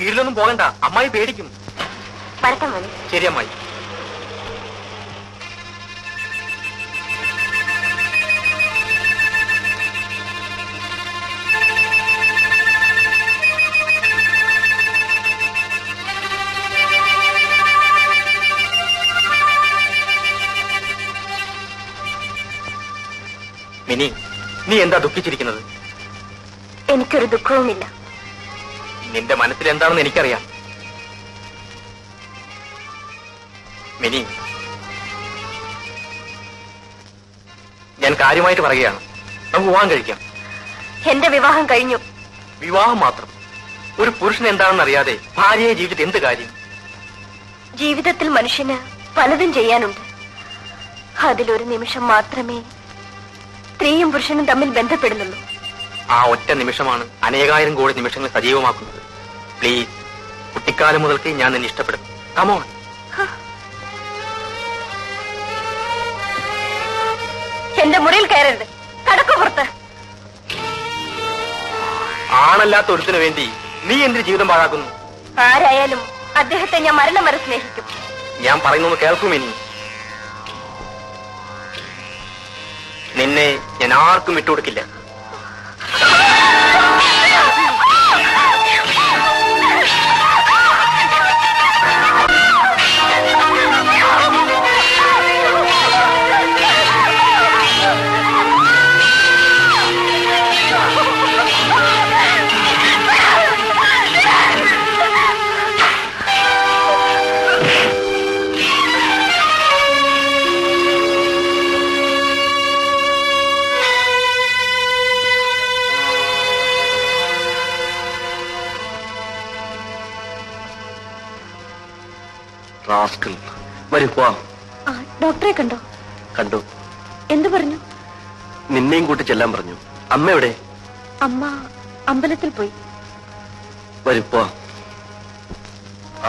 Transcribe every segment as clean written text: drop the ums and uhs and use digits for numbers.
സ്പീഡിലൊന്നും പോകണ്ട, അമ്മായി പേടിക്കും. ശരി അമ്മായി. മിനി, നീ എന്താ ദുഃഖിച്ചിരിക്കുന്നത്? എനിക്കൊരു ദുഃഖവുമില്ല. നിന്റെ മനസ്സിൽ എന്താണെന്ന് എനിക്കറിയാം. മിനി, ഞാൻ കാര്യമായിട്ട് പറയുകയാണ്. നമുക്ക് വിവാഹം കഴിക്കാം. എന്റെ വിവാഹം കഴിഞ്ഞു. വിവാഹം മാത്രം? ഒരു പുരുഷൻ എന്താണെന്ന് അറിയാതെ ഭാര്യയെ ജീവിച്ചിട്ട് എന്ത് കാര്യം? ജീവിതത്തിൽ മനുഷ്യന് പലതും ചെയ്യാനുണ്ട്. അതിലൊരു നിമിഷം മാത്രമേ സ്ത്രീയും പുരുഷനും തമ്മിൽ ബന്ധപ്പെടുന്നുള്ളൂ. ആ ഒറ്റ നിമിഷമാണ് അനേകായിരം കോടി നിമിഷങ്ങൾ സജീവമാക്കുന്നത്. പ്ലീസ്, കുട്ടിക്കാലം മുതൽക്ക് ഞാൻ നിന്നെ ഇഷ്ടപ്പെടുന്നു. കമോൺ. എന്റെ മുറിയിൽ കയറരുത്. കടക്കു പുറത്ത്. ആണല്ലാത്ത ഒരുത്തിനു വേണ്ടി നീ എന്റെ ജീവിതം പാഴാക്കുന്നു. ആരായാലും അദ്ദേഹത്തെ ഞാൻ മരണം വരെ സ്നേഹിക്കും. ഞാൻ പറയുന്നത് കേൾക്കും. ഇനി നിന്നെ ഞാൻ ആർക്കും വിട്ടുകൊടുക്കില്ല. ഡോക്ടറെ കണ്ടോ? കണ്ടു. എന്തു പറഞ്ഞു? നിന്നെയും കൂട്ടി ചെല്ലാൻ പറഞ്ഞു. അമ്മ എവിടെ? അമ്മ അമ്പലത്തിൽ പോയി. വരുപ്പോ.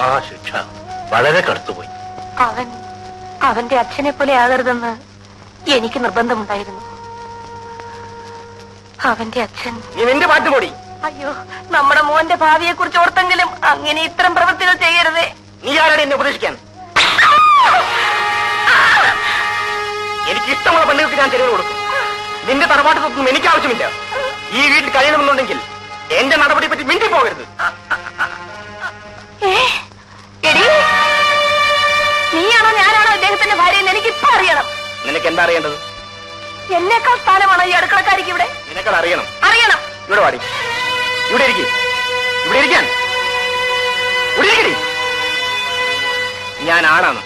ആ ശിക്ഷ വളരെ കടുത്തുപോയി. അവന്റെ അച്ഛനെ പോലെ ആകരുതെന്ന് എനിക്ക് നിർബന്ധമുണ്ടായിരുന്നു. അവന്റെ അച്ഛൻ. നീ നിന്റെ പാട്ട് പോടി. അയ്യോ, നമ്മുടെ മോന്റെ ഭാവിയെ കുറിച്ച് ഓർത്തെങ്കിലും അങ്ങനെ ഇത്തരം പ്രവൃത്തികൾ ചെയ്യരുതേ. നീ ആരാണ് എന്നെ ഉപദേശിക്കാൻ? എനിക്ക് ഇഷ്ടമുള്ള പെണ്ണുകൾക്ക് ഞാൻ ചെലവ് കൊടുക്കും. നിന്റെ തറവാട്ടത്തൊന്നും എനിക്ക് ആവശ്യമില്ല. ഈ വീട്ടിൽ കഴിയണമെന്നുണ്ടെങ്കിൽ എന്റെ നടപടിയെ പറ്റി മിണ്ടി പോകരുത്. നീയാണോ ഞാനാണോ ഇദ്ദേഹത്തിന്റെ ഭാര്യ എന്ന് എനിക്കിപ്പോ അറിയണം. നിനക്ക് എന്താ അറിയേണ്ടത്? എന്നേക്കാൾ സ്ഥാനമാണോ ഈ അടുക്കളക്കാരിക്ക് ഇവിടെ? നിനക്കത് അറിയണം. അറിയണം. ഇവിടെ വാടി. ഇവിടെ ഇരിക്കും. ഇവിടെ ഇരിക്കാൻ. ഇവിടെ ഇരിക്കടി. ഞാൻ ആണാണ്.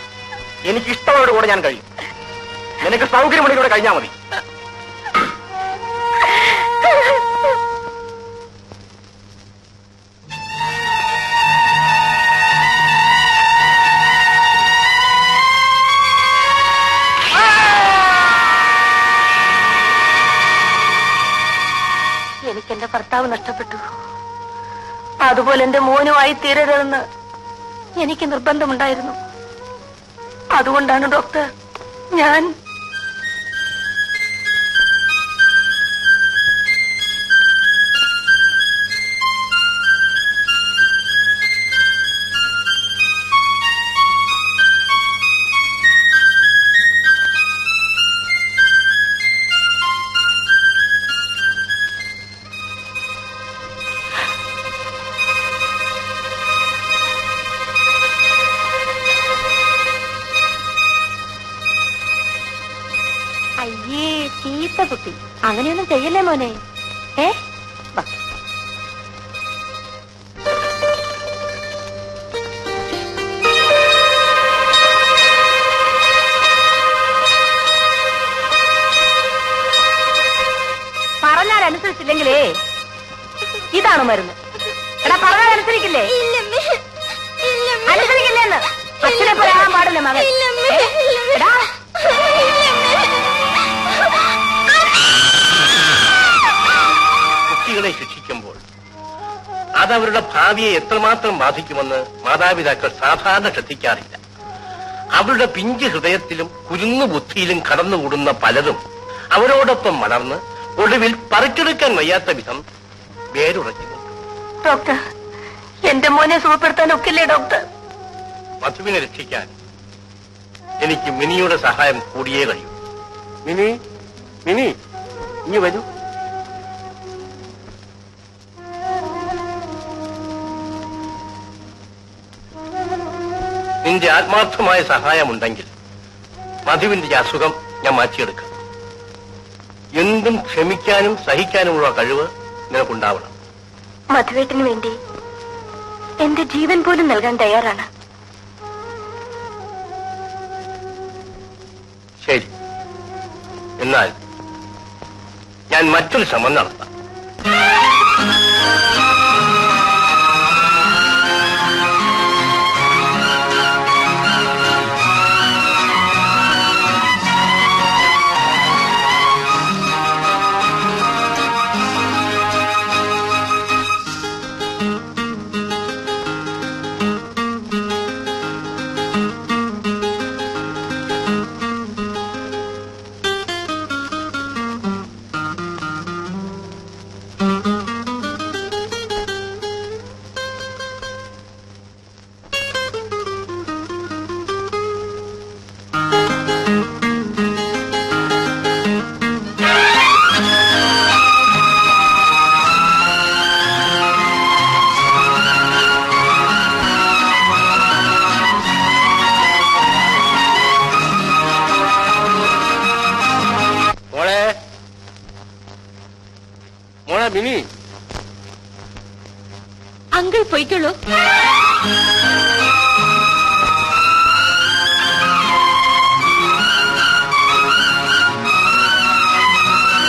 എനിക്ക് ഇഷ്ടമുള്ളവരുടെ കൂടെ ഞാൻ കഴിയും. നിനക്ക് സൗകര്യമുണ്ടെങ്കിൽ ഇവിടെ കഴിഞ്ഞാൽ മതി. എനിക്കെന്റെ ഭർത്താവ് നഷ്ടപ്പെട്ടു. അതുപോലെ എന്റെ മോനുമായി തീരരുതെന്ന് എനിക്ക് നിർബന്ധമുണ്ടായിരുന്നു. അതുകൊണ്ടാണ് ഡോക്ടർ ഞാൻ കുട്ടി അങ്ങനെയൊന്നും ചെയ്യല്ലേ മോനെ. പറഞ്ഞാൽ അനുസരിച്ചില്ലെങ്കിലേ ഇതാണ് മരുന്ന്. എടാ, പറഞ്ഞാൽ അനുസരിക്കില്ലേ? അനുസരിക്കില്ലേന്ന് അച്ഛനെ പോലെ ആകാൻ പാടില്ല മകൻ. എടാ, കുട്ടികളെ ശിക്ഷിക്കുമ്പോൾ അതവരുടെ ഭാവിയെ എത്രമാത്രം ബാധിക്കുമെന്ന് മാതാപിതാക്കൾ സാധാരണ ശ്രദ്ധിക്കാറില്ല. അവരുടെ പിഞ്ച് ഹൃദയത്തിലും കുരുന്നു ബുദ്ധിയിലും കടന്നുകൂടുന്ന പലതും അവരോടൊപ്പം വളർന്ന് ഒടുവിൽ പറിച്ചെടുക്കാൻ വയ്യാത്ത വിധം വേരുറച്ചു. ഡോക്ടർ, എന്റെ മോനെ സുഖപ്പെടുത്താൻ ഒക്കില്ലേ ഡോക്ടർ? മധുവിനെ രക്ഷിക്കാൻ എനിക്ക് മിനിയുടെ സഹായം കൂടിയേ കഴിയൂ. മിനി, മിനി, ഇനി വരൂ. നിന്റെ ആത്മാർത്ഥമായ സഹായമുണ്ടെങ്കിൽ മധുവിന്റെ ഈ അസുഖം ഞാൻ മാറ്റിയെടുക്കാം. എന്തും ക്ഷമിക്കാനും സഹിക്കാനുമുള്ള കഴിവ് നിനക്കുണ്ടാവണം. മധുവേട്ടന് വേണ്ടി എന്റെ ജീവൻ പോലും നൽകാൻ തയ്യാറാണ്. ശരി, എന്നാൽ ഞാൻ മറ്റൊരു ശ്രമം നടത്താം. മിനി, അങ്കിൾ പോയിക്കോളൂ.